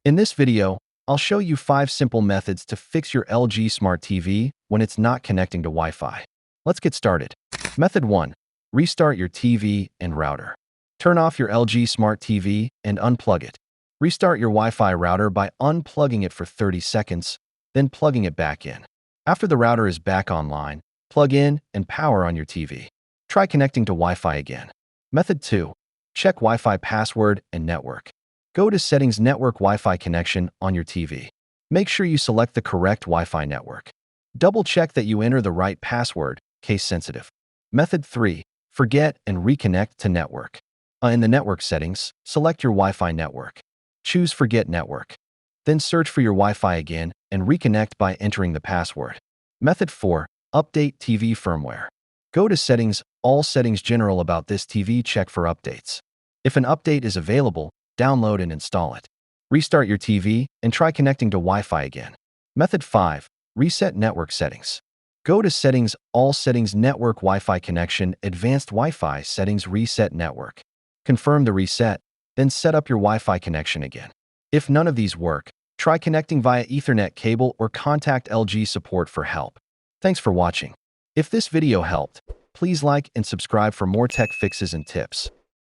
In this video, I'll show you 5 simple methods to fix your LG Smart TV when it's not connecting to Wi-Fi. Let's get started. Method 1. Restart your TV and router. Turn off your LG Smart TV and unplug it. Restart your Wi-Fi router by unplugging it for 30 seconds, then plugging it back in. After the router is back online, plug in and power on your TV. Try connecting to Wi-Fi again. Method 2. Check Wi-Fi password and network. Go to Settings Network Wi-Fi Connection on your TV. Make sure you select the correct Wi-Fi network. Double-check that you enter the right password, case sensitive. Method 3. Forget and reconnect to network. In the network settings, select your Wi-Fi network. Choose Forget Network. Then search for your Wi-Fi again and reconnect by entering the password. Method 4. Update TV firmware. Go to Settings, All Settings General about this TV, check for updates. If an update is available, download and install it. Restart your TV and try connecting to Wi-Fi again. Method 5. Reset network settings. Go to Settings, All Settings Network Wi-Fi Connection, Advanced Wi-Fi Settings, Reset Network. Confirm the reset, then set up your Wi-Fi connection again. If none of these work, try connecting via Ethernet cable or contact LG support for help. Thanks for watching. If this video helped, please like and subscribe for more tech fixes and tips.